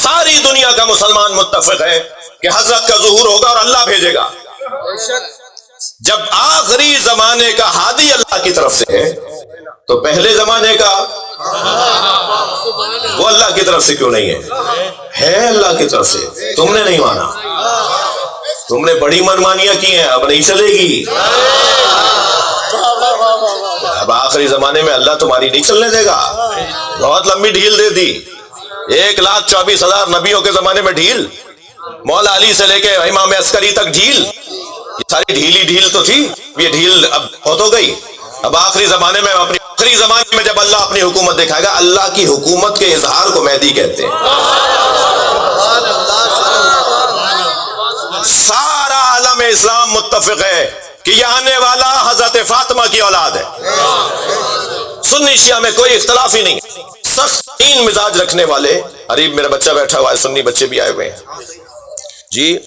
ساری دنیا کا مسلمان متفق ہے کہ حضرت کا ظہور ہوگا اور اللہ بھیجے گا. جب آخری زمانے کا ہادی اللہ کی طرف سے ہے تو پہلے زمانے کا وہ اللہ کی طرف سے کیوں نہیں ہے اللہ کی طرف سے. تم نے نہیں مانا, تم نے بڑی منمانیاں کی ہیں, اب نہیں چلے گی. اب آخری زمانے میں اللہ تمہاری نہیں چلنے دے گا. بہت لمبی ڈھیل دے دی, 1,24,000 نبیوں کے زمانے میں ڈھیل, مولا علی سے لے کے امام عسکری تک ڈھیل, یہ ساری ڈھیلی ڈھیل تو تھی, یہ ڈھیل اب بہت ہو گئی. اب آخری زمانے میں جب اللہ اپنی حکومت دکھائے گا, اللہ کی حکومت کے اظہار کو مہدی کہتے ہیں. سارا عالم اسلام متفق ہے کہ یہ آنے والا حضرت فاطمہ کی اولاد ہے. سنی شیعہ میں کوئی اختلاف ہی نہیں. سخت تین مزاج رکھنے والے, قریب میرا بچہ بیٹھا ہوا ہے, سنی بچے بھی آئے ہوئے ہیں جی,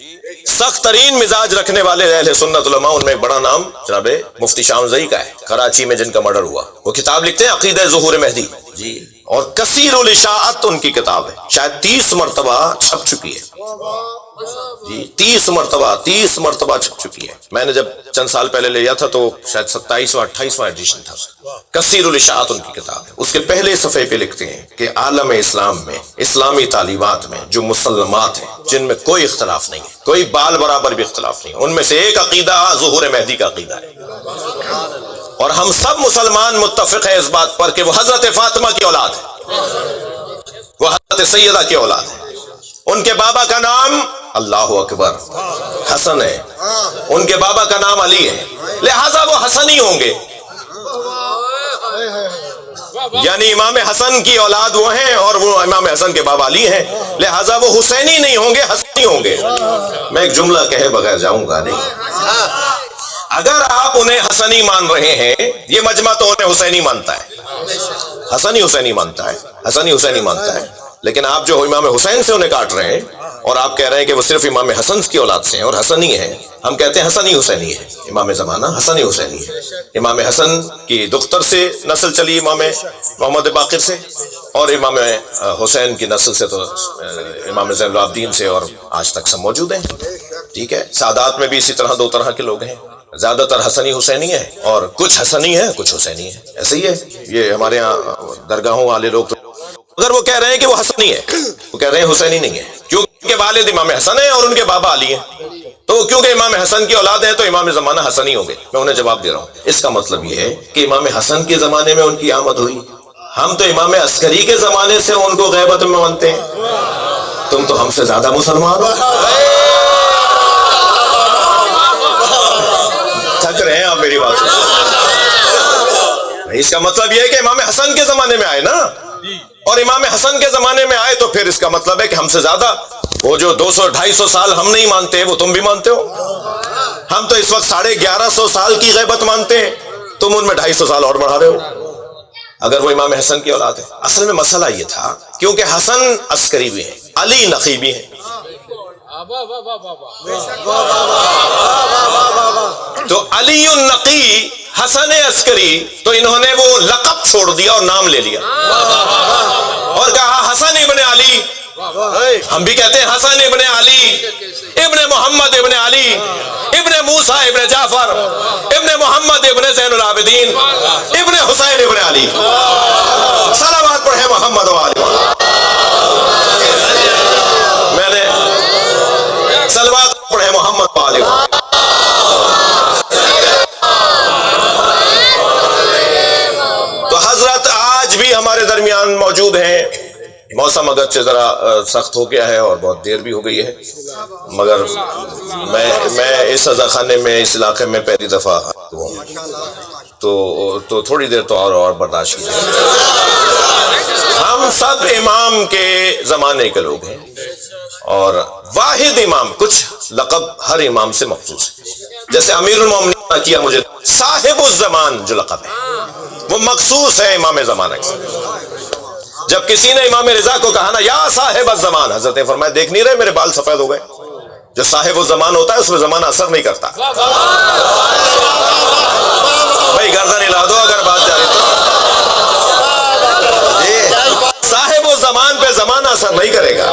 سخت ترین مزاج رکھنے والے اہل سنت علماء, ان میں ایک بڑا نام جناب مفتی شام زئی کا ہے, کراچی میں جن کا مرڈر ہوا. وہ کتاب لکھتے ہیں عقیدہ ظہور مہدی جی, اور کثیر الاشاعت ان کی کتاب ہے, شاید 30 مرتبہ چھپ چکی ہے جی, 30 مرتبہ چھپ چکی ہے. میں نے جب چند سال پہلے لیا تھا تو شاید 27واں 28واں ایڈیشن تھا. کثیر الاشاعت ان کی کتاب ہے. اس کے پہلے صفحے پہ لکھتے ہیں کہ عالم اسلام میں, اسلامی تعلیمات میں جو مسلمات ہیں جن میں کوئی اختلاف نہیں ہے, کوئی بال برابر بھی اختلاف نہیں, ان میں سے ایک عقیدہ ظہور مہدی کا عقیدہ ہے. اور ہم سب مسلمان متفق ہیں اس بات پر کہ وہ حضرت فاطمہ کی اولاد ہے, وہ حضرت سیدہ کی اولاد ہے. ان کے بابا کا نام اللہ اکبر حسن ہے, ان کے بابا کا نام علی ہے, لہذا وہ حسنی ہوں گے. یعنی امام حسن کی اولاد وہ ہیں اور وہ امام حسن کے بابا علی ہیں, لہذا وہ حسینی نہیں ہوں گے, حسنی ہوں گے. میں ایک جملہ کہے بغیر جاؤں گا نہیں. اگر آپ انہیں حسنی مان رہے ہیں, یہ مجمع تو انہیں حسینی مانتا ہے, حسنی حسینی مانتا ہے, لیکن آپ جو امام حسین سے انہیں کاٹ رہے ہیں اور آپ کہہ رہے ہیں کہ وہ صرف امام حسن کی اولاد سے ہیں اور حسنی ہیں. ہم کہتے ہیں حسنی حسینی ہے, امام زمانہ حسنی حسینی ہے. امام حسن کی دختر سے نسل چلی امام محمد باقر سے, اور امام حسین کی نسل سے تو امام زین العابدین سے, اور آج تک سب موجود ہیں. ٹھیک ہے, سادات میں بھی اسی طرح 2 طرح کے لوگ ہیں, زیادہ تر حسنی حسینی ہے اور کچھ حسنی ہے کچھ حسینی ہے. ایسے ہی ہے یہ ہمارے ہاں درگاہوں والے لوگ. اگر وہ کہہ رہے ہیں کہ وہ حسنی ہے, وہ کہہ رہے ہیں حسینی نہیں ہے, کیونکہ والد امام حسن ہے اور ان کے بابا علی ہیں, تو کیونکہ امام حسن کی اولاد ہیں تو امام زمانہ حسنی ہوں گے. میں انہیں جواب دے رہا ہوں, اس کا مطلب یہ ہے کہ امام حسن کے زمانے میں ان کی آمد ہوئی, ہم تو امام عسکری کے زمانے سے ان کو غیبت میں مانتے ہیں. تم تو ہم سے زیادہ مسلمان ہو. تھک رہے ہیں آپ میری بات سے. اس کا مطلب یہ ہے کہ امام حسن کے زمانے میں آئے نا, اور امام حسن کے زمانے میں آئے تو پھر اس کا مطلب ہے کہ ہم سے زیادہ, وہ جو 200-250 سال ہم نہیں مانتے وہ تم بھی مانتے ہو. ہم تو اس وقت 1150 سال کی غیبت مانتے ہیں, تم ان میں 250 سال اور بڑھا رہے ہو, اگر وہ امام حسن کی اولاد ہے. اصل میں مسئلہ یہ تھا کیونکہ حسن عسکری بھی ہیں, علی نقی بھی ہیں, تو علی النقی حسن عسکری, تو انہوں نے وہ لقب چھوڑ دیا اور نام لے لیا اور کہا حسن ابن علی. ہم بھی کہتے ہیں حسن ابن علی, ابن محمد ابن علی, ابن موسیٰ ابن جعفر, ابن محمد ابن زین العابدین, ابن حسین ابن علی. صلوات پڑھیں محمد و علی. میں نے صلوات پڑھیں محمد و علی. تو حضرت آج بھی ہمارے درمیان موجود ہیں. موسم اگرچہ ذرا سخت ہو گیا ہے اور بہت دیر بھی ہو گئی ہے, مگر میں اس عزا خانے میں اس علاقے میں پہلی دفعہ ہوں, تو تھوڑی دیر تو اور برداشت کیجیے. ہم سب امام کے زمانے کے لوگ ہیں اور واحد امام, کچھ لقب ہر امام سے مخصوص ہے. جیسے امیر المومنین نے کیا مجھے صاحب الزمان جو لقب ہے وہ مخصوص ہے امام زمانہ کے. جب کسی نے امام رضا کو کہا نا یا صاحب الزمان, حضرت نے فرمایا دیکھ نہیں رہے میرے بال سفید ہو گئے. جو صاحب الزمان ہوتا ہے اس میں زمانہ اثر نہیں کرتا. بھائی گردن ہلا دو اگر بات جاری تو. صاحب الزمان پہ زمانہ اثر نہیں کرے گا.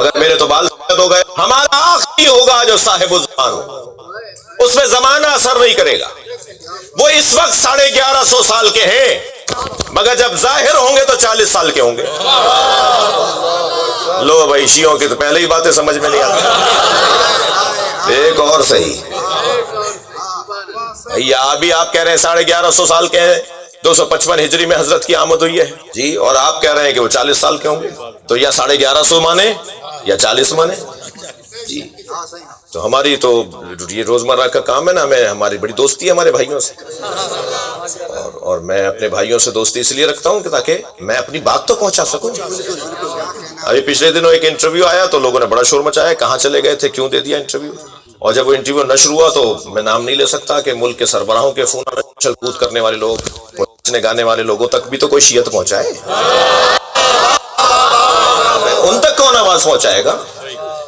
مگر میرے تو بال سفید ہو گئے. ہمارا آخری ہوگا جو صاحب الزمان ہو، اس میں زمانہ اثر نہیں کرے گا. وہ اس وقت 1150 سال کے ہیں، مگر جب ظاہر ہوں گے تو 40 سال کے ہوں گے. لو بھائی، شیعوں کی تو پہلے ہی باتیں سمجھ میں نہیں آتی. ایک اور صحیح بھیا، ابھی آپ کہہ رہے ہیں 1150 سال کے ہیں، 255 ہجری میں حضرت کی آمد ہوئی ہے جی، اور آپ کہہ رہے ہیں کہ وہ 40 سال کے ہوں گے. تو یا 1150 مانے یا 40 مانے جی. تو ہماری تو یہ روزمرہ کا کام ہے نا، ہماری بڑی دوستی ہے ہمارے بھائیوں سے، اور میں اپنے بھائیوں سے دوستی اس لیے رکھتا ہوں کہ تاکہ میں اپنی بات تو پہنچا سکوں. ابھی پچھلے دنوں ایک انٹرویو آیا تو لوگوں نے بڑا شور مچایا، کہاں چلے گئے تھے، کیوں دے دیا انٹرویو. اور جب وہ انٹرویو نشر ہوا تو میں نام نہیں لے سکتا کہ ملک کے سربراہوں کے فون چھل کود کرنے والے لوگ، ناچنے گانے والے لوگوں تک بھی تو کوئی شیعت پہنچائے. ان تک کون آواز پہنچائے گا؟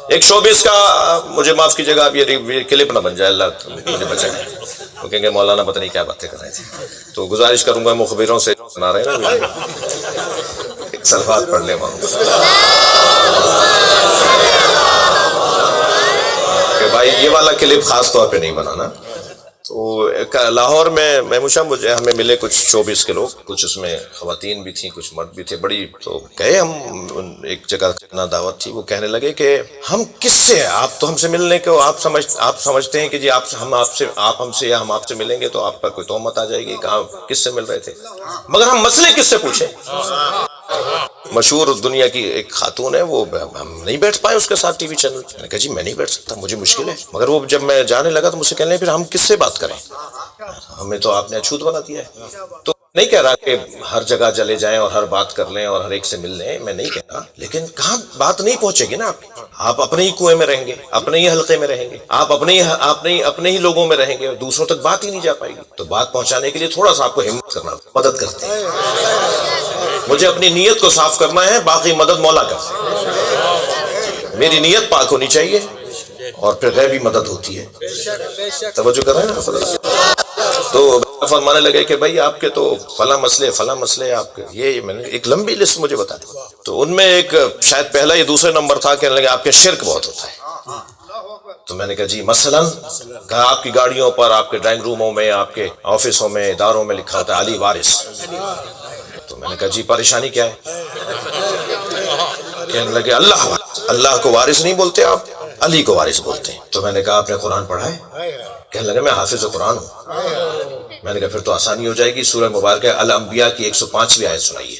ایک شوبز کا، مجھے معاف کیجیے گا، اب یہ کلپ نہ بن جائے، اللہ مجھے بچائے، وہ کہیں گے مولانا پتہ نہیں کیا باتیں کر رہے تھے. تو گزارش کروں گا مخبروں سے سنا رہے ہیں نا، ایک سلوات پڑھ لے وہاں کہ بھائی یہ والا کلپ خاص طور پہ نہیں بنانا. تو لاہور میں مجھے ہمیں ملے کچھ شوبز کے لوگ، کچھ اس میں خواتین بھی تھیں، کچھ مرد بھی تھے. بڑی تو گئے ہم ایک جگہ دعوت تھی، وہ کہنے لگے کہ ہم کس سے، آپ تو ہم سے ملنے کو آپ سمجھتے ہیں کہ جی ہم آپ سے یا ہم آپ سے ملیں گے تو آپ پر کوئی تہمت آ جائے گی، کہاں کس سے مل رہے تھے، مگر ہم مسئلے کس سے پوچھیں. مشہور دنیا کی ایک خاتون ہے، وہ ہم نہیں بیٹھ پائے اس کے ساتھ ٹی وی چینل. میں نے کہا جی میں نہیں بیٹھ سکتا، مجھے مشکل ہے. مگر وہ جب میں جانے لگا تو مجھ سے کہنے لگے پھر ہم کس سے بات کریں، ہمیں تو آپ نے اچھوت بنا دیا ہے. تو نہیں کہہ رہا کہ ہر جگہ چلے جائیں اور ہر بات کر لیں اور ہر ایک سے مل لیں، میں نہیں کہہ رہا، لیکن کہاں بات نہیں پہنچے گی نا آپ اپنے ہی کنویں میں رہیں گے، اپنے ہی حلقے میں رہیں گے، آپ اپنے ہی لوگوں میں رہیں گے، دوسروں تک بات ہی نہیں جا پائے گی. تو بات پہنچانے کے لیے تھوڑا سا آپ کو ہمت کرنا، مدد کرتے ہیں. مجھے اپنی نیت کو صاف کرنا ہے، باقی مدد مولا کرتے ہیں. میری نیت پاک ہونی چاہیے اور پھر غیبی مدد ہوتی ہے. توجہ کر رہے ہیں نا. تو فرمانے لگے کہ بھائی آپ کے تو فلاں مسئلے آپ کے، یہ میں نے ایک لمبی لسٹ مجھے بتا دی. تو ان میں ایک شاید پہلا یا دوسرے نمبر تھا، کہنے لگے آپ کے شرک بہت ہوتا ہے. تو میں نے کہا جی مثلاً، کہا آپ کی گاڑیوں پر، آپ کے ڈرائنگ روموں میں، آپ کے آفسوں میں، اداروں میں لکھا ہوتا ہے علی وارث. تو میں نے کہا جی پریشانی کیا ہے؟ کہنے لگے اللہ کو وارث نہیں بولتے آپ، علی کو وارث بولتے ہیں. تو میں نے کہا آپ نے قرآن پڑھا ہے؟ کہنے لگا میں حافظ قرآن ہوں. میں نے کہا پھر تو آسانی ہو جائے گی، سورہ مبارکہ الانبیاء کی 105ویں آیت سنائیے.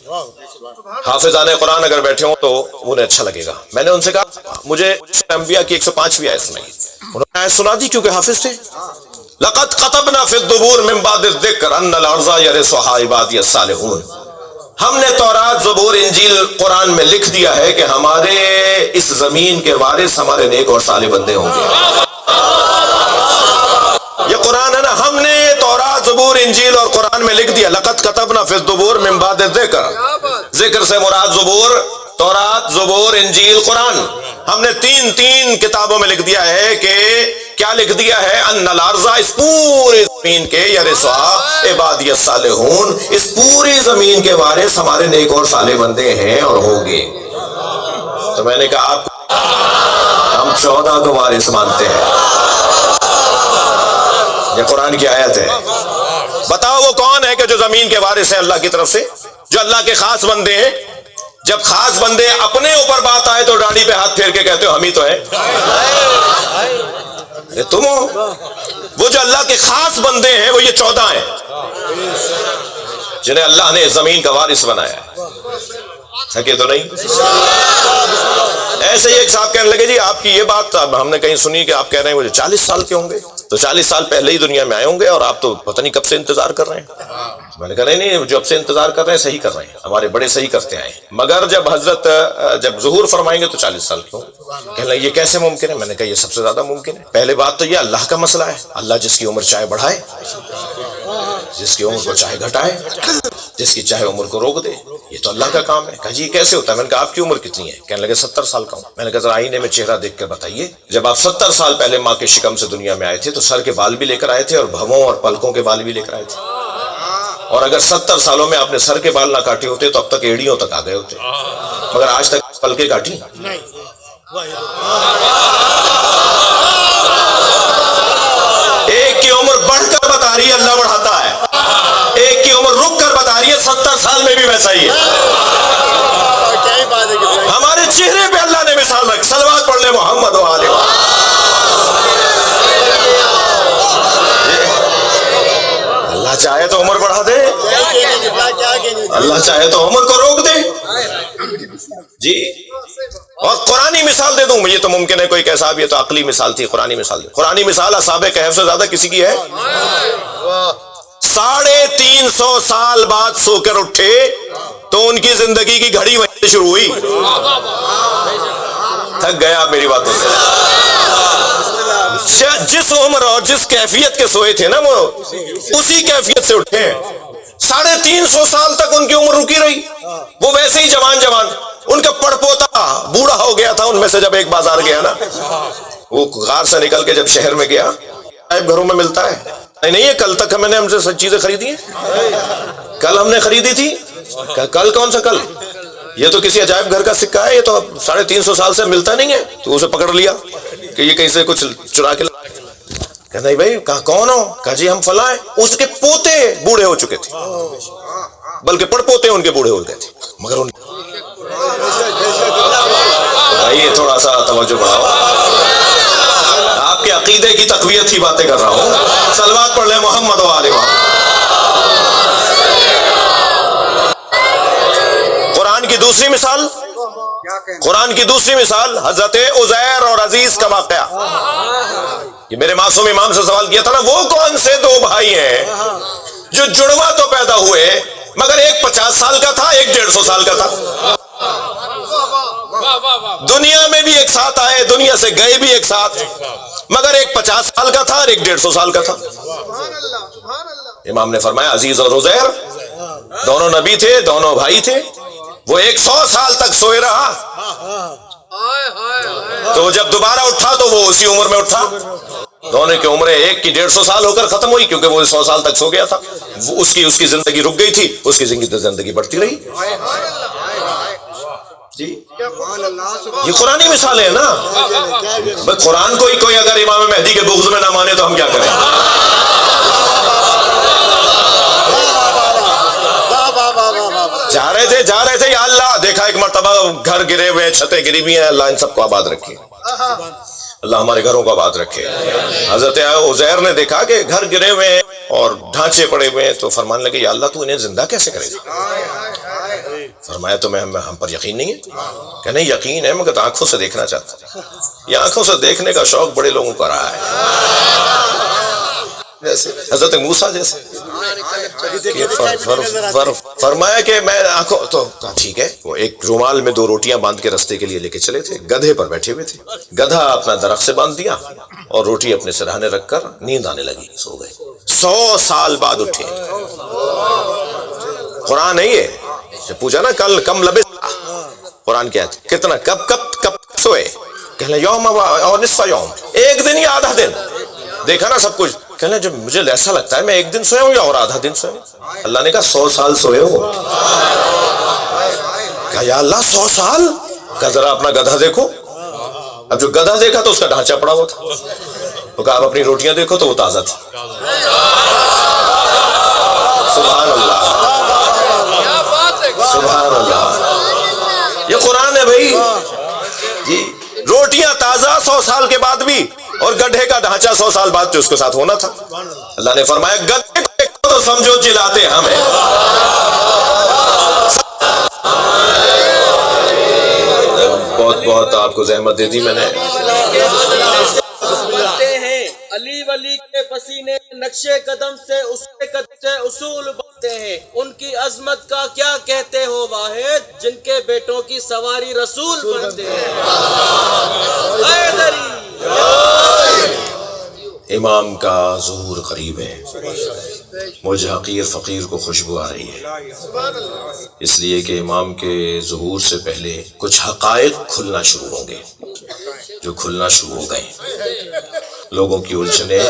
حافظان قرآن اگر بیٹھے ہوں تو انہیں اچھا لگے گا. میں نے ان سے کہا مجھے انبیاء کی 105ویں آیت سنائیے. انہوں نے آیت سنا دی کیونکہ حافظ تھے. لقد كتبنا في الزبور من بعد الذکر ان الارض يرثها عبادی الصالحون. ہم نے تورات، زبور، انجیل، قرآن میں لکھ دیا ہے کہ ہمارے اس زمین کے وارث ہمارے نیک اور صالح بندے ہوں گے. یہ قرآن ہے نا، ہم نے تورات، زبور، انجیل اور قرآن میں لکھ دیا. لقد كتبنا في الزبور من بعد الذکر، ذکر سے مراد زبور، تورات، زبور، انجیل، قرآن. ہم نے تین کتابوں میں لکھ دیا ہے کہ کیا لکھ دیا ہے؟ ان الارض، اس پوری زمین کے، یرثها عبادی الصالحون، اس پوری زمین کے وارث ہمارے نیک اور صالح بندے ہیں اور ہوں گے. تو میں نے کہا ہم 14 کو وارث مانتے ہیں. یہ قرآن کی آیت ہے. بتاؤ وہ کون ہے کہ جو زمین کے وارث ہیں اللہ کی طرف سے، جو اللہ کے خاص بندے ہیں؟ جب خاص بندے اپنے اوپر بات آئے تو ڈاڑی پہ ہاتھ پھیر کے کہتے ہو ہم ہی تو ہیں. تم ہو. وہ جو اللہ کے خاص بندے ہیں وہ یہ 14 ہیں جنہیں اللہ نے زمین کا وارث بنایا ہے. تھکے تو نہیں؟ ایسے ہی ایک صاحب کہنے لگے جی آپ کی یہ بات ہم نے کہیں سنی کہ آپ کہہ رہے ہیں مجھے 40 سال کے ہوں گے، تو 40 سال پہلے ہی دنیا میں آئے ہوں گے اور آپ تو پتہ نہیں کب سے انتظار کر رہے ہیں. میں نے کہا نہیں، جو اب سے انتظار کر رہے ہیں صحیح کر رہے ہیں، ہمارے بڑے صحیح کرتے آئے ہیں، مگر جب حضرت جب ظہور فرمائیں گے تو 40 سال کے ہوں گے. کہنے لگے یہ کیسے ممکن ہے؟ میں نے کہا یہ سب سے زیادہ ممکن ہے. پہلے بات تو یہ اللہ کا مسئلہ ہے، اللہ جس کی عمر چاہے بڑھائے، جس کی عمر کو چاہے گھٹائے، جس کی چاہے عمر کو روک دے، یہ تو اللہ کا کام ہے. کہا جی کیسے ہوتا ہے؟ میں نے کہا آپ کی عمر کتنی ہے؟ کہنے لگے 70 سال کا ہوں. میں نے کہا ذرا آئینے میں چہرہ دیکھ کر بتائیے، جب آپ 70 سال پہلے ماں کے شکم سے دنیا میں آئے تھے تو سر کے بال بھی لے کر آئے تھے اور بھووں اور پلکوں کے بال بھی لے کر آئے تھے، اور اگر 70 سالوں میں آپ نے سر کے بال نہ کاٹے ہوتے تو اب تک ایڑیوں تک آ گئے ہوتے، مگر آج تک پلکیں کاٹی. ایک کی عمر بڑھ کر بتا رہی ہے اللہ بڑھاتا ہے، ایک کی عمر رک کر بتا رہی ہے 70 سال میں بھی ویسا ہی ہے۔ ہمارے چہرے پہ اللہ نے مثال رکھ، صلوات پڑھ لے محمد و آلہ۔ اللہ چاہے تو عمر بڑھا دے، اللہ چاہے تو عمر کو روک دے جی۔ اور قرآنی مثال دے دوں، یہ تو ممکن ہے کوئی کہ صاحب یہ تو عقلی مثال تھی، قرآنی مثال دے۔ قرآنی مثال اصحاب کہف سے زیادہ کسی کی ہے؟ 350 سال بعد سو کر اٹھے تو ان کی زندگی کی گھڑی وہیں سے شروع ہوئی۔ تھک گیا آپ میری باتوں سے؟ جس عمر اور جس کیفیت کے سوئے تھے نا وہ اسی کیفیت سے اٹھے ہیں۔ 350 سال تک ان کی عمر رکی رہی، وہ ویسے ہی جوان جوان۔ ان کا پڑ پوتا بوڑھا ہو گیا تھا ان میں سے، جب ایک بازار گیا نا، وہ غار سے نکل کے جب شہر میں گیا، گھروں میں ملتا ہے نہیں یہ کل تک میں نے ہم سے سب چیزیں خریدی ہیں، کل ہم نے خریدی تھی، کل کون سا کل؟ یہ تو کسی عجائب گھر کا سکہ ہے، یہ تو 350 سال سے ملتا نہیں ہے۔ تو اسے پکڑ لیا کہ یہ کہیں سے کچھ چرا کے کہتا نہیں بھائی کہا کون ہو؟ کہا جی ہم فلاں ہیں۔ اس کے پوتے بوڑھے ہو چکے تھے، بلکہ پڑ پوتے ان کے بوڑھے ہو گئے تھے، مگر ان بھائی تھوڑا سا توجہ بڑھاؤ، آپ کے عقیدے کی تقویت کی باتیں کر رہا ہوں۔ صلوات پڑھ لیں محمد و آلہ محمد۔ قرآن کی دوسری مثال حضرت عزیر اور عزیز کا واقعہ۔ یہ میرے معصوم امام سے سوال کیا تھا نا، وہ کون سے دو بھائی ہیں جو جڑواں تو پیدا ہوئے مگر ایک 50 سال کا تھا، ایک 150 سال کا تھا، دنیا میں بھی ایک ساتھ آئے، دنیا سے گئے بھی ایک ساتھ، مگر ایک 50 سال کا تھا اور ایک 150 سال کا تھا۔ امام نے فرمایا عزیز اور عزیر دونوں نبی تھے، دونوں بھائی تھے، وہ 100 سال تک سوئے رہا، تو جب دوبارہ اٹھا تو وہ اسی عمر میں اٹھا۔ دونوں کی عمریں ایک کی 150 سال ہو کر ختم ہوئی، کیونکہ وہ 100 سال تک سو گیا تھا، اس کی زندگی رک گئی تھی، اس کی زندگی بڑھتی رہی جی۔ یہ قرآنی مثال ہے نا، قرآن کو ہی کوئی اگر امام مہدی کے بغض میں نہ مانے تو ہم کیا کریں؟ جا رہے تھے یا اللہ دیکھا ایک مرتبہ گھر گرے ہوئے، چھتیں گری ہوئی ہیں، اللہ ان سب کو آباد رکھے، اللہ ہمارے گھروں کو آباد رکھے۔ حضرت عزیر نے دیکھا کہ گھر گرے ہوئے ہیں اور ڈھانچے پڑے ہوئے ہیں، تو فرمانے لگے یا اللہ تو انہیں زندہ کیسے کرے گا؟ فرمایا تمہیں ہم پر یقین نہیں ہے؟ کہ نہیں یقین ہے مگر آنکھوں سے دیکھنا چاہتا ہوں۔ یہ آنکھوں سے دیکھنے کا شوق بڑے لوگوں کو رہا ہے، جیسے حضرت موسیٰ جیسے فرمایا کہ میں آنکھوں تو ٹھیک ہے، وہ ایک رومال میں 2 روٹیاں باندھ کے رستے کے لیے لے کے چلے تھے، گدھے پر بیٹھے ہوئے تھے، گدھا اپنا درخت سے باندھ دیا اور روٹی اپنے سرہانے رکھ کر نیند آنے لگی، سو گئے۔ 100 سال بعد اٹھے، قرآن نہیں ہے، پوچھا نا کل کم لبثت، قرآن کیا ہے کتنا کب سوئے؟ کہنے یوم اور نصف یوم، ایک دن یا آدھا دن، دیکھا نا سب کچھ، کہنے جو مجھے ایسا لگتا ہے میں ایک دن سویا ہوں یا اور آدھا دن سویا ہوں۔ اللہ نے کہا 100 سال سوئے ہو۔ کہا یا اللہ 100 سال؟ کہا ذرا اپنا گدھا دیکھو۔ اب جو گدھا دیکھا تو اس کا ڈھانچہ پڑا ہوا تھا، وہ کہا اب اپنی روٹیاں دیکھو تو وہ تازہ تھی۔ سبحان اللہ، سبحان اللہ، یہ قرآن ہے بھائی جی۔ روٹیاں تازہ 100 سال کے بعد بھی، اور گدھے کا ڈھانچہ 100 سال بعد جو اس کے ساتھ ہونا تھا۔ اللہ نے فرمایا گدھے کو تو سمجھو چلاتے ہمیں۔ بہت بہت آپ کو زحمت دے دی میں نے۔ علی ولی کے پسینے نقشے قدم سے اس کے قدم سے اصول بنتے ہیں، ان کی عظمت کا کیا کہتے ہو واحد، جن کے بیٹوں کی سواری رسول بنتے ہیں۔ امام کا ظہور قریب ہے، مجھ حقیر فقیر کو خوشبو آ رہی ہے، اس لیے کہ امام کے ظہور سے پہلے کچھ حقائق کھلنا شروع ہوں گے، جو کھلنا شروع ہو گئے۔ لوگوں کی الجھنیں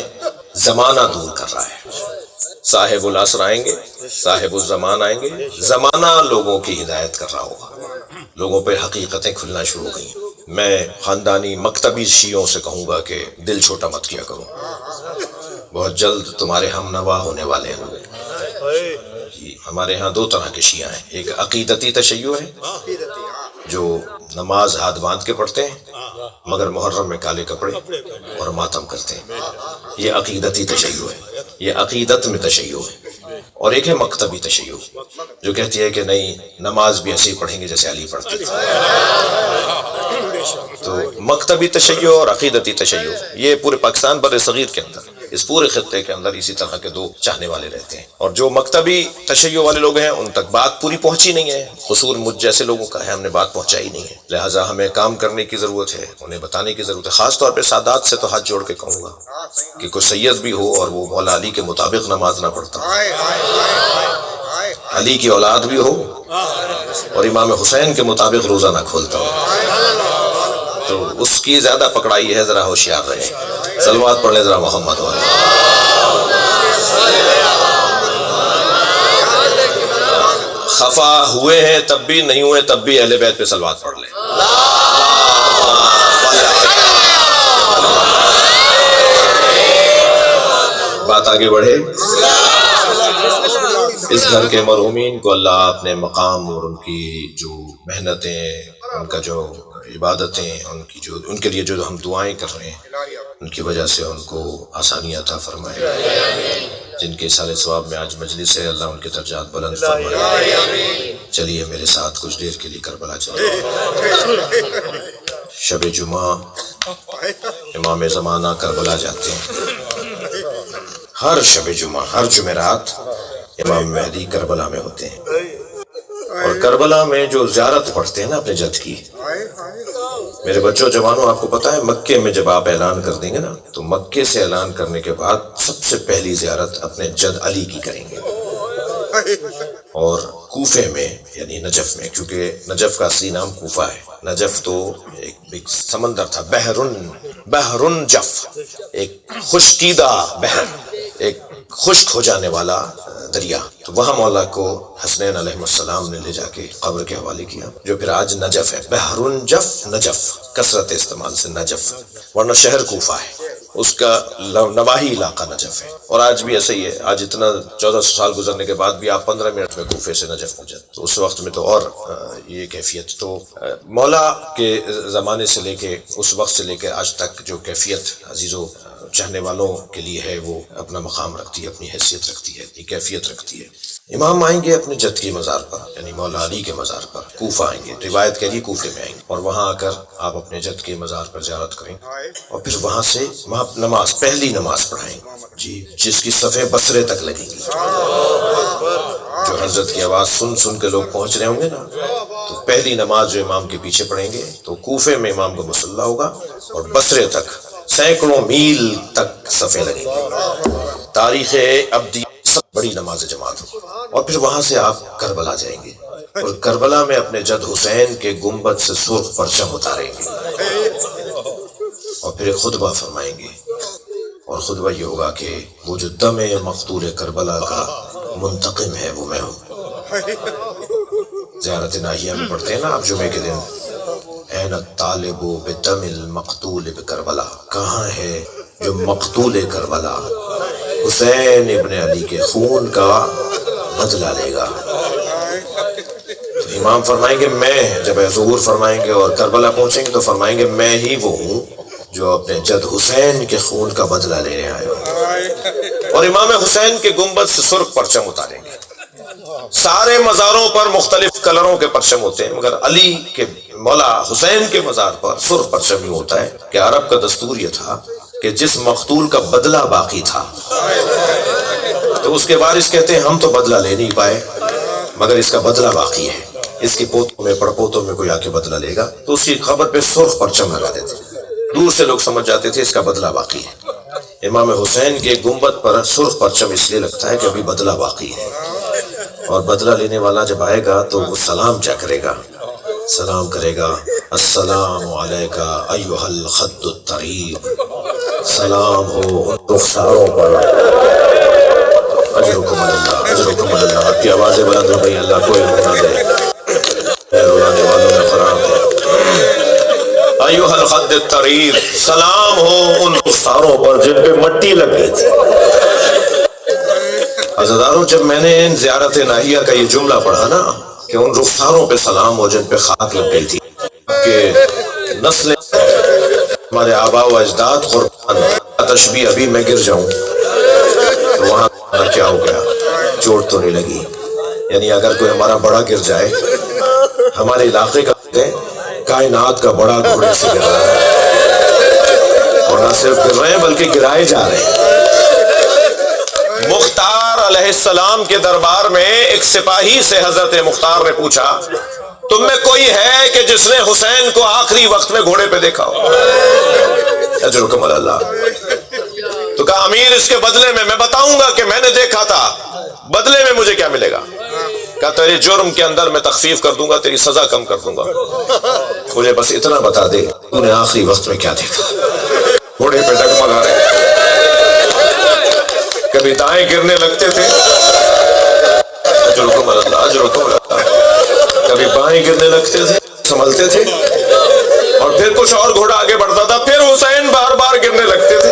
زمانہ دور کر رہا ہے، صاحب العصر آئیں گے، صاحب الزمان آئیں گے، زمانہ لوگوں کی ہدایت کر رہا ہوگا، لوگوں پہ حقیقتیں کھلنا شروع ہو گئیں. میں خاندانی مکتبی شیعوں سے کہوں گا کہ دل چھوٹا مت کیا کرو، بہت جلد تمہارے ہم نوا ہونے والے ہیں. ہمارے ہاں دو طرح کے شیعہ ہیں، ایک عقیدتی تشیع ہے جو نماز ہاتھ باندھ کے پڑھتے ہیں مگر محرم میں کالے کپڑے اور ماتم کرتے ہیں، یہ عقیدتی تشیع ہے، یہ عقیدت میں تشیع ہے. اور ایک ہے مکتبی تشیع جو کہتی ہے کہ نہیں، نماز بھی ایسے ہی پڑھیں گے جیسے علی پڑھتے تھے. تو مکتبی تشیع اور عقیدتی تشیع یہ پورے پاکستان بر صغیر کے اندر، اس پورے خطے کے اندر اسی طرح کے دو چاہنے والے رہتے ہیں. اور جو مکتبی تشیع والے لوگ ہیں ان تک بات پوری پہنچی نہیں ہے، قصور مجھ جیسے لوگوں کا ہے، ہم نے بات پہنچائی نہیں ہے. لہٰذا ہمیں کام کرنے کی ضرورت ہے، انہیں بتانے کی ضرورت ہے. خاص طور پہ سادات سے تو ہاتھ جوڑ کے کہوں گا کہ کوئی سید بھی ہو اور وہ مولا علی کے مطابق نماز نہ پڑھتا، علی کی اولاد بھی ہو اور امام حسین کے مطابق روزہ نہ کھولتا ہو، تو اس کی زیادہ پکڑائی ہے. ذرا ہوشیار رہے. صلوات پڑھ لیں ذرا محمد والے. خفا ہوئے ہیں تب بھی، نہیں ہوئے تب بھی اہل بیت پہ صلوات پڑھ لیں. بات آگے بڑھے. اس گھر کے مرحومین کو اللہ اپنے مقام اور ان کی جو محنتیں، ان کا جو عبادتیں، ان کے لیے جو ہم دعائیں کر رہے ہیں، ان کی وجہ سے ان کو آسانیاں عطا فرمائے. جن کے سال ثواب میں آج مجلس ہے، اللہ ان کے درجات بلند فرمائے. چلیے میرے ساتھ کچھ دیر کے لیے کربلا چلیے. شب جمعہ امام زمانہ کربلا جاتے ہیں. ہر شب جمعہ، ہر جمعرات امام مہدی کربلا میں ہوتے ہیں. اور کربلا میں جو زیارت پڑھتے ہیں نا اپنے جد کی، میرے بچوں جوانوں، آپ کو پتا ہے مکے میں جب آپ اعلان کر دیں گے نا، تو مکے سے اعلان کرنے کے بعد سب سے پہلی زیارت اپنے جد علی کی کریں گے. اور کوفے میں یعنی نجف میں، کیونکہ نجف کا اصلی نام کوفہ ہے. نجف تو ایک سمندر تھا، بحرن جف، ایک خشکیدہ بحر، ایک خشک ہو جانے والا دریا. تو وہاں مولا کو حسنین علیہ السلام نے لے جا کے قبر کے حوالے کیا، جو پھر آج نجف ہے. بحرن جف، نجف کثرت استعمال سے نجف، ورنہ شہر کوفہ ہے، اس کا نواحی علاقہ نجف ہے. اور آج بھی ایسا ہی ہے. آج اتنا 1400 سال گزرنے کے بعد بھی آپ 15 منٹ میں کوفے سے نجف پہنچ جاتے. تو اس وقت میں تو اور یہ کیفیت، تو مولا کے زمانے سے لے کے اس وقت سے لے کے آج تک جو کیفیت عزیزوں چاہنے والوں کے لیے ہے، وہ اپنا مقام رکھتی ہے، اپنی حیثیت رکھتی ہے، اپنی کیفیت رکھتی ہے. امام آئیں گے اپنے جد کی مزار پر، یعنی مولا علی کے مزار پر کوفہ آئیں گے. روایت کہہ رہی کوفے میں آئیں گے، اور وہاں آ کر آپ اپنے جد کے مزار پر زیارت کریں، اور پھر وہاں سے نماز، پہلی نماز پڑھائیں جی، جس کی صفیں بصرے تک لگیں گی. جو حضرت کی آواز سن سن کے لوگ پہنچ رہے ہوں گے نا، تو پہلی نماز جو امام کے پیچھے پڑھیں گے تو کوفے میں امام کا مصلی ہوگا، اور بصرے تک سینکڑوں میل تک صفیں لگیں گی. تاریخ ابدی سب بڑی نماز جماعت ہو. اور پھر وہاں سے آپ کربلا جائیں گے، اور کربلا میں اپنے جد حسین کے گنبد سے سرخ پرچم اتاریں گے، اور پھر ایک خطبہ فرمائیں گے. اور خطبہ یہ ہوگا کہ وہ جو دم مقتول کربلا کا منتقم ہے وہ میں ہوں. زیارت ناہیہ میں پڑھتے ہیں نا آپ جمعے کے دن، این الطالب بدم المقتول بکربلا، کہاں ہے جو مقتول کربلا حسین ابن علی کے خون کا بدلہ لے گا. تو امام فرمائیں گے میں، جب ظہور فرمائیں گے اور کربلا پہنچیں گے تو فرمائیں گے میں ہی وہ ہوں جو اپنے جد حسین کے خون کا بدلہ لینے آئے ہوں. اور امام حسین کے گنبد سے سرخ پرچم اتاریں گے. سارے مزاروں پر مختلف کلروں کے پرچم ہوتے ہیں، مگر علی کے مولا حسین کے مزار پر سرخ پرچم ہی ہوتا ہے. کہ عرب کا دستور یہ تھا کہ جس مقتول کا بدلہ باقی تھا تو اس کے وارث کہتے ہیں ہم تو بدلہ لے نہیں پائے مگر اس کا بدلہ باقی ہے، اس کی پوتوں میں پڑپوتوں میں کوئی آ کے بدلہ لے گا. تو اس کی خبر پہ سرخ پرچم لگا دیتے. دور سے لوگ سمجھ جاتے تھے اس کا بدلہ باقی ہے. امام حسین کے گنبد پر سرخ پرچم اس لیے لگتا ہے کہ ابھی بدلہ باقی ہے، اور بدلہ لینے والا جب آئے گا تو وہ سلام کیا کرے گا؟ سلام کرے گا السلام علیکہ ایھا الخد الطریب، سلام ہو ان رخساروں پر. اجرکم اللہ، اجرکم اللہ. آپ کی آوازیں بلند ہو گئی، اللہ کو نہ دے. رولانے والوں نے ایھا الخد الطریر، سلام ہو ان رخساروں پر جن پہ مٹی لگ گئی تھی۔ عزیزانو، جب میں نے زیارت ناہیہ کا یہ جملہ پڑھا نا کہ ان رخساروں پہ سلام ہو جن پہ خاک لگ گئی تھی، کہ نسلیں ہمارے آبا و اجداد قربان، تشبیہ ابھی میں گر جاؤں تو وہاں کیا ہو گیا، چوٹ تو نہیں لگی۔ یعنی اگر کوئی ہمارا بڑا گر جائے، ہمارے علاقے کا کائنات کا بڑا گھوڑے سے گر رہا ہے، اور نہ صرف گر رہے ہیں بلکہ گرائے جا رہے ہیں۔ مختار علیہ السلام کے دربار میں ایک سپاہی سے حضرت مختار نے پوچھا، تم میں کوئی ہے کہ جس نے حسین کو آخری وقت میں گھوڑے پہ دیکھا ہو؟ اجرکم اللہ۔ تو کہا امیر اس کے بدلے میں بتاؤں گا کہ میں نے دیکھا تھا، بدلے میں مجھے کیا ملے گا؟ کہا تیرے جرم کے اندر میں تخفیف کر دوں گا، تیری سزا کم کر دوں گا، مجھے بس اتنا بتا دے تو نے آخری وقت میں کیا دیکھا؟ گھوڑے پہ ڈگمگا رہے، کبھی دائیں گرنے لگتے تھے، اجرکم اللہ اجرکم اللہ، کبھی بائیں گرنے لگتے تھے، سنبھلتے تھے، اور پھر کچھ اور گھوڑا آگے بڑھتا تھا، پھر حسین بار بار گرنے لگتے تھے۔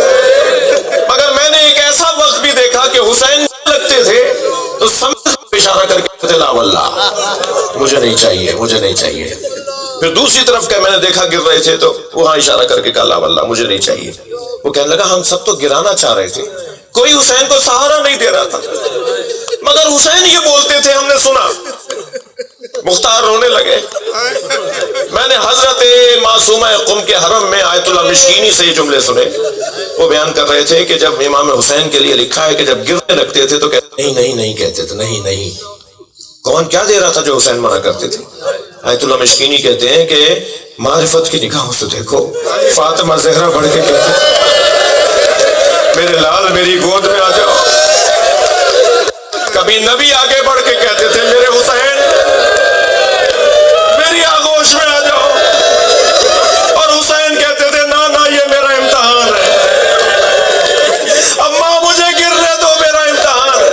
مگر میں نے ایک ایسا وقت بھی دیکھا کہ حسین لگتے تھے تو سمجھ اشارہ کر کے کہتے لا واللہ مجھے نہیں چاہیے، مجھے نہیں چاہیے۔ پھر دوسری طرف کہ میں نے دیکھا گر رہے تھے تو وہاں اشارہ کر کے کہا لا واللہ مجھے نہیں چاہیے۔ وہ کہنے لگا ہم سب تو گرانا چاہ رہے تھے، کوئی حسین کو سہارا نہیں دے رہا تھا، مگر حسین یہ بولتے تھے ہم نے سنا۔ مختار رونے لگے۔ میں نے حضرت معصومہ قم کے حرم میں آیت اللہ مشکینی سے یہ جملے سنے، وہ بیان کر رہے تھے کہ جب امام حسین کے لیے لکھا ہے کہ جب گرنے لگتے تھے تو کہتے نہیں نہیں نہیں کہتے تھے، نہیں نہیں۔ کون کیا دے رہا تھا جو حسین منع کرتے تھے؟ آیت اللہ مشکینی کہتے ہیں کہ معرفت کی نگاہوں سے دیکھو، فاطمہ زہرا بڑھ کے کہتے میرے لال میری گود میں آ جاؤ۔ کبھی نبی آگے بڑھ کے کہتے تھے میرے حسین میری آغوش میں آ جاؤ، اور حسین کہتے تھے نا نا یہ میرا امتحان ہے، اماں مجھے گرنے دو، میرا امتحان ہے۔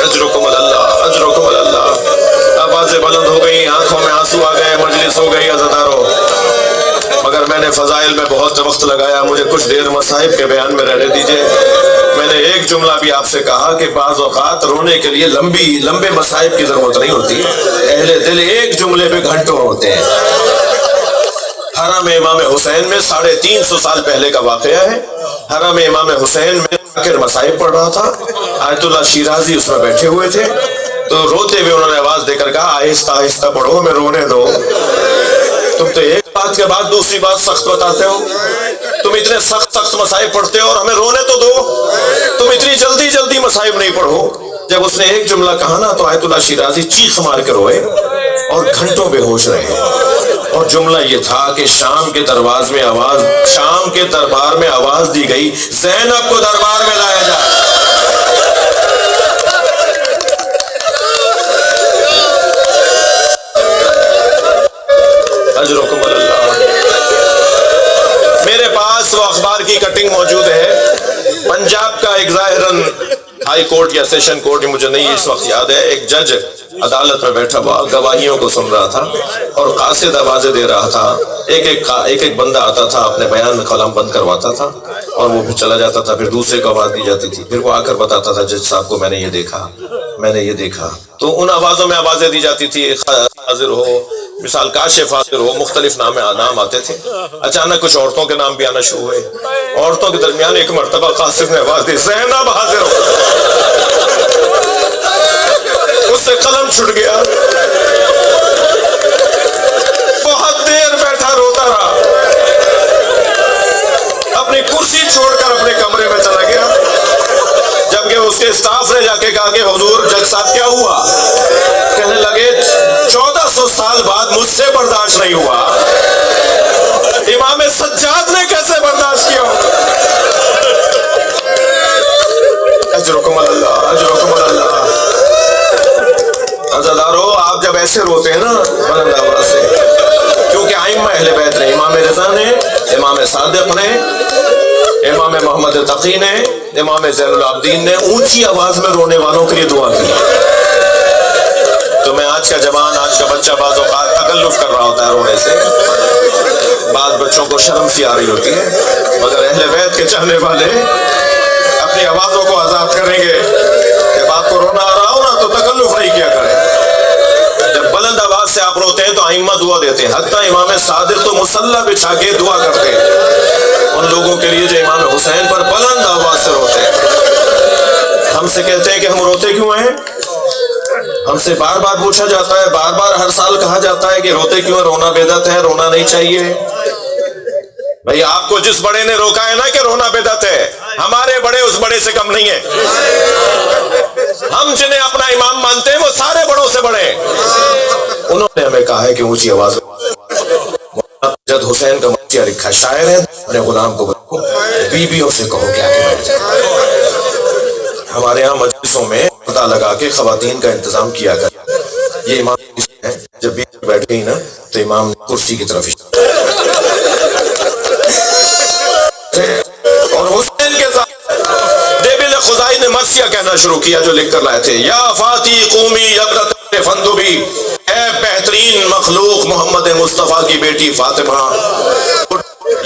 اجرکم اللہ اجرکم اللہ۔ آوازیں بلند ہو گئی، آنکھوں میں آنسو آ گئے، مجلس ہو گئی عزادارو۔ مگر میں نے فضائل میں بہت وقت لگایا، مجھے کچھ دیر مصائب کے بیان میں رہنے دیجئے۔ میں نے ایک جملہ بھی آپ سے کہا کہ بعض اوقات رونے کے لیے لمبے مصائب کی ضرورت نہیں ہوتی، اہل دل ایک جملے پہ گھنٹوں ہوتے ہیں۔ حرم امام حسین میں 350 سال پہلے کا واقعہ ہے۔ حرم امام حسین میں ذاکر مصائب پڑھ رہا تھا، آیت اللہ شیرازی اس میں بیٹھے ہوئے تھے، تو روتے ہوئے انہوں نے آواز دے کر کہا آہستہ آہستہ پڑھو، ہمیں رونے دو۔ تم تو ایک بات کے بعد دوسری بات سخت بتاتے ہو، تم اتنے سخت مصائب پڑھتے ہو اور ہمیں رونے تو دو، تم اتنی جلدی مصائب نہیں پڑھو۔ جب اس نے ایک جملہ کہا نا تو آیت اللہ شیرازی چیخ مار کر روئے اور گھنٹوں بے ہوش رہے، اور جملہ یہ تھا کہ شام کے دربار میں آواز دی گئی زینب کو دربار میں لایا جائے۔ اجرکم اللہ۔ میرے پاس وہ اخبار کی کٹنگ موجود ہے، پنجاب کا ایک ظاہراً ہائی کورٹ یا سیشن کورٹ، مجھے نہیں اس وقت یاد ہے، ایک جج عدالت میں بیٹھا ہوا گواہیوں کو سن رہا تھا اور قاصد آوازیں دے رہا تھا۔ ایک بندہ آتا تھا، اپنے بیان میں قلم بند کرواتا تھا اور وہ پھر چلا جاتا تھا، پھر دوسرے کو آواز دی جاتی تھی، پھر وہ آ کر بتاتا تھا جج صاحب کو میں نے یہ دیکھا، میں نے یہ دیکھا۔ تو ان آوازوں میں آوازیں دی جاتی تھی، حاضر ہو، مثال کاشف حاضر ہو، مختلف نام آتے تھے۔ اچانک کچھ عورتوں کے نام بھی آنا شروع ہوئے، عورتوں کے درمیان ایک مرتبہ قاصد نے آواز دی زینب حاضر ہو، اس سے قلم چھٹ گیا، بہت دیر بیٹھا روتا رہا، اپنی کرسی چھوڑ کر اپنے کمرے میں چلا گیا۔ جبکہ اس کے اسٹاف نے جا کے کہا کہ حضور جج صاحب کیا ہوا؟ کہنے لگے 1400 سال بعد مجھ سے برداشت نہیں ہوا، امام سجاد نے کیسے برداشت کیا؟ اجرکم اللہ اجرکم اللہ۔ عزادارو آپ جب ایسے روتے ہیں نا بلند آواز سے، کیونکہ ائمہ اہل بیت نے، امام رضا نے، امام صادق نے، امام محمد تقی نے، امام زین العابدین نے اونچی آواز میں رونے والوں کے لیے دعا کی۔ تو میں آج کا جوان، آج کا بچہ بعض اوقات تکلف کر رہا ہوتا ہے رونے سے، بعض بچوں کو شرم سی آ رہی ہوتی ہے، مگر اہل بیت کے چاہنے والے اپنی آوازوں کو آزاد کریں گے۔ جب آپ کو رونا آ رہا ہو نا تو تکلف نہیں کیا کریں، جب بلند آواز سے آپ روتے ہیں تو ائمہ دعا دیتے ہیں، حتیٰ امام صادق تو مصلی بچھا کے دعا کرتے ہیں ان لوگوں کے لیے جو امام حسین پر بلند آواز سے روتے ہیں۔ ہم سے کہتے ہیں کہ ہم روتے کیوں ہیں؟ ہم سے بار بار پوچھا جاتا ہے، بار بار ہر سال کہا جاتا ہے کہ روتے کیوں ہیں؟ رونا بدعت ہے، رونا نہیں چاہیے۔ بھئی آپ کو جس بڑے نے روکا ہے نا کہ رونا بدعت ہے، ہمارے بڑے اس بڑے سے کم نہیں ہیں۔ ہم جنہیں اپنا امام مانتے ہیں وہ سارے بڑوں سے بڑے ہیں۔ انہوں نے ہمیں کہا ہے کہ اونچی آواز جد حسین کا مرثیہ لکھا، شاعر ہے، اپنے غلام کو بتاؤ، بیویوں سے کہو کہ آگے بیٹھ جائے۔ ہمارے ہاں مجلسوں میں پتہ لگا کے خواتین کا انتظام کیا کر، یہ امام ہے، جب بیوی بیٹھ گئی نا تو امام کرسی کی طرف اور حسین کے ساتھ دیبل خزائی نے مرثیہ کہنا شروع کیا جو لکھ کر لائے تھے، یا فاتی قومی یبرت فندبی، اے بہترین مخلوق محمد مصطفیٰ کی بیٹی فاطمہ،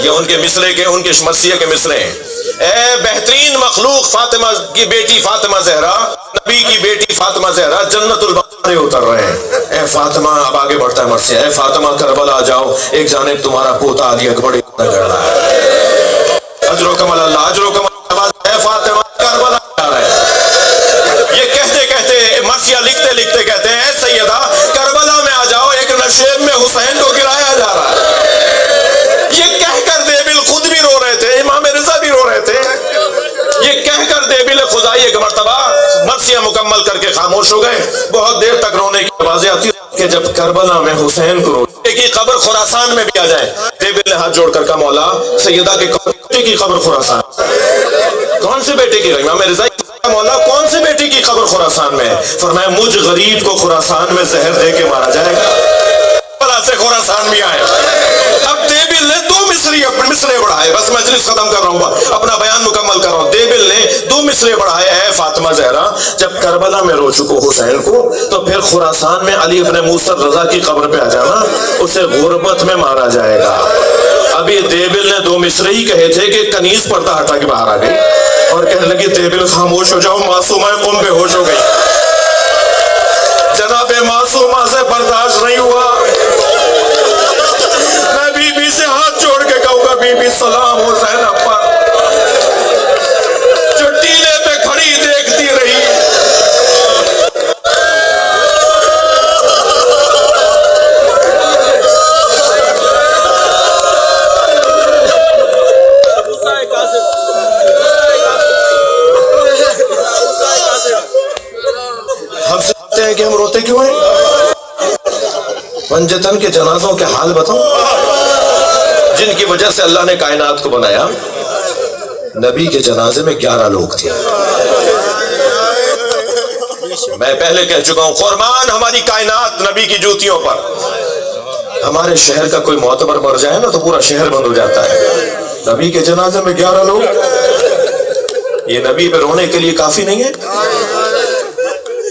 یہ ان کے مصرے کے، ان کے مرثیہ کے مصرے ہیں، اے بہترین مخلوق فاطمہ کی بیٹی فاطمہ زہرا، نبی کی بیٹی فاطمہ زہرا جنت البقیع میں اتر رہے ہیں۔ اے فاطمہ، اب آگے بڑھتا ہے مرثیہ، اے فاطمہ کربلا آ جاؤ، ایک جانب تمہارا پوتا علی اکبر کر رہا ہے، اجر و کمال اللہ، اجر و کمال اللہ، اے فاطمہ کربلا آ رہا ہے۔ یہ کہتے کہتے مرثیہ لکھتے لکھتے کہتے ہیں، اے سیدہ کربلا میں آ جاؤ، ایک نشیب میں حسین کو گرایا جا رہا ہے۔ یہ کہہ کر دیبل خود بھی رو رہے تھے، امام رضا بھی رو رہے تھے، یہ کہہ کر دیبل خزائی ایک مرتبہ مرثیہ مکمل کر کے خاموش ہو گئے۔ بہت دیر تک رونے کی آوازیں آتی کہ جب کربلا میں حسین کو رونے کی قبر خراسان میں بھی آ جائے، دیبل نے ہاتھ جوڑ کر کہا، مولا سیدہ کے بیٹے کی قبر خراسان، کون سے بیٹے کی؟ امام رضا، مولا کون سے بیٹے کی قبر خراسان میں ہے؟ فرمایا مجھ غریب کو خراسان میں زہر دے کے مارا جائے گا، بلا سے خراسان میں آئے۔ اب دیبل نے دو مصری اپنے مصرے بڑھائے، بس مجلس ختم کر رہا ہوں، اپنا بیان مکمل کر رہا ہوں۔ دیبل نے دو مصرے بڑھائے، اے فاطمہ زہرا جب کربلا میں رو چکو حسین کو تو پھر خراسان میں علی ابن موسیٰ رضا کی قبر پہ آ جانا، اسے غربت میں مارا جائے گا۔ ابھی دیبل نے دو مصرے ہی کہے تھے کہ کنیز پردہ ہٹا کے باہر آ گئی اور کہنے لگی، دیبل خاموش ہو جاؤ، معصومہ قوم بے ہوش ہو گئی۔ جناب معصومہ سے برداشت نہیں ہوا، میں بی بی سے ہاتھ جوڑ کے کہوں گا، بی بی سلام حسین پر، جو ٹیلے پہ کھڑی دیکھتی رہی۔ ہم سے کہتے ہیں کہ ہم روتے کیوں ہیں؟ پنجتن کے جنازوں کے حال بتاؤں جن کی وجہ سے اللہ نے کائنات کو بنایا۔ نبی کے جنازے میں 11 لوگ تھے، میں پہلے کہہ چکا ہوں، قربان ہماری کائنات نبی کی جوتیوں پر۔ ہمارے شہر کا کوئی معتبر مر جائے نا تو پورا شہر بند ہو جاتا ہے، نبی کے جنازے میں 11 لوگ، یہ نبی پہ رونے کے لیے کافی نہیں ہے؟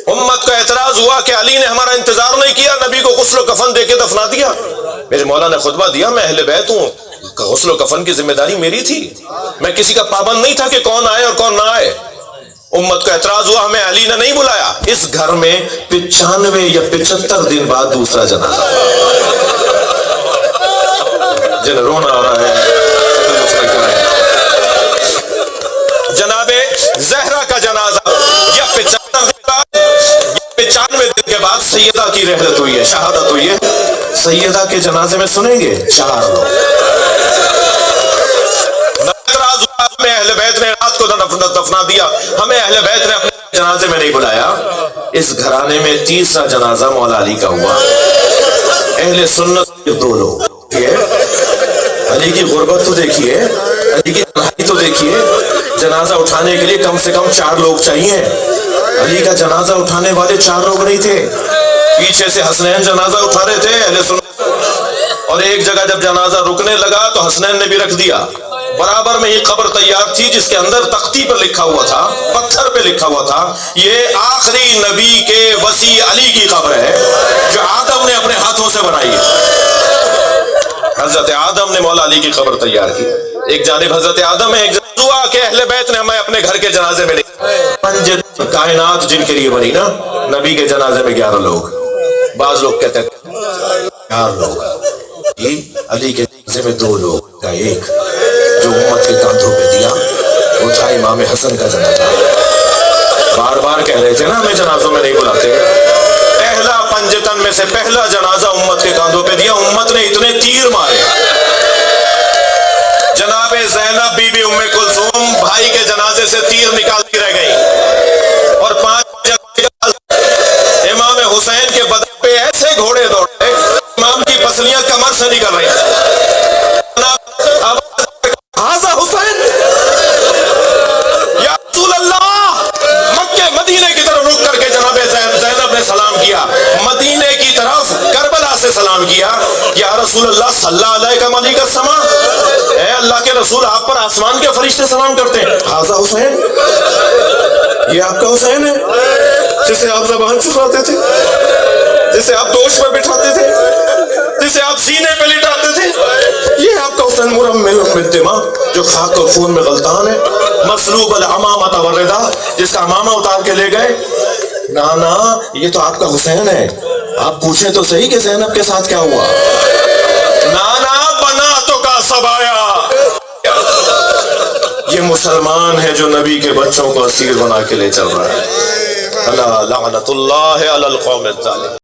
امت کا اعتراض ہوا کہ علی نے ہمارا انتظار نہیں کیا، نبی کو غسل و کفن دے کے دفنا دیا۔ میرے مولا نے خطبہ دیا، میں اہل بیت ہوں، غسل و کفن کی ذمہ داری میری تھی، میں کسی کا پابند نہیں تھا کہ کون آئے اور کون نہ آئے۔ امت کا اعتراض ہوا، ہمیں علی نے نہیں بلایا۔ اس گھر میں 95 یا 75 دن بعد دوسرا جنازہ، جنہیں رونا آ رہا ہے، جناب زہرا کا جنازہ یا 75 دن بعد، 95 دن کے بعد سیدہ کی رحلت ہوئی ہے، شہادت ہوئی ہے۔ سیدہ کے جنازے میں سنیں گے 4 لوگ۔ ہمیں اہل بیت نے رات کو دفنا دیا، ہمیں اہل بیت نے اپنے جنازے میں نہیں بلایا۔ اس گھرانے میں تیسرا جنازہ مولا علی کا ہوا۔ اہل سنت کے 2 لوگ، علی کی غربت تو دیکھیے، علی کی تنہائی تو دیکھیے، جنازہ اٹھانے کے لیے کم سے کم 4 لوگ چاہیے۔ علی کا جنازہ اٹھانے والے 4 لوگ نہیں تھے، پیچھے سے حسنین جنازہ اٹھا رہے تھے اہل سنت، اور ایک جگہ جب جنازہ رکنے لگا تو حسنین نے بھی رکھ دیا، برابر میں ہی قبر تیار تھی جس کے اندر تختی پر لکھا ہوا تھا، پتھر پہ لکھا ہوا تھا، یہ آخری نبی کے وصی علی کی قبر ہے جو آدم نے اپنے ہاتھوں سے بنائی ہے۔ حضرت آدم نے مولا علی کی قبر تیار کی۔ ایک جانب حضرت آدم ہے، ایک جانب دعا کہ اہل بیت نے ہمیں اپنے گھر کے جنازے میں پنج کائنات جن کے لیے بنی نا، نبی کے جنازے میں 11 لوگ، بعض لوگ کہتے ہیں 4 لوگ، علی کے جنازے میں 2 لوگ کا ایک جو امت کے کاندھوں پہ دیا وہ تھا امام حسن کا جنازہ۔ بار بار کہہ رہے تھے نا ہمیں جنازوں میں نہیں بلاتے، پہلا پنجتن میں سے پہلا جنازہ امت کے کاندھوں پہ دیا۔ امت نے اتنے تیر مارے، جناب زینب بی بی ام کلثوم بھائی کے جنازے سے تیر نکالتی رہ گئی، اور 5 امام حسین کے بدن پہ ایسے گھوڑے دوڑے امام کی پسلیاں کمر سے نکل رہی حاضر حسین یا رسول اللہ۔ مکے مدینے کی طرف رک کر کے جناب زینب نے سلام کیا، مدینے کی طرف کربلا سے سلام کیا، یا رسول اللہ صلی اللہ علیہ ملک السماء، اے اللہ کے رسول آپ پر آسمان کے فرشتے سلام کرتے ہیں۔ حاضر حسین، یہ آپ کا حسین ہے جسے آپ زبان چساتے تھے، جسے آپ دوش پر بٹھاتے تھے، جسے آپ سینے پہ لٹاتے تھے، یہ آپ کا حسین مرمل بالدماء جو خاک اور خون میں غلطان ہے، مصلوب العمامۃ والرداء جس کا امامہ اتار کے لے گئے۔ نا یہ تو آپ کا حسین ہے، آپ پوچھیں تو صحیح کہ زینب کے ساتھ کیا ہوا۔ نانا بناتوں کا سبایا، یہ مسلمان ہے جو نبی کے بچوں کو اسیر بنا کے لے چل رہا ہے۔ اللہ لعنت اللہ علی القوم الظالمین۔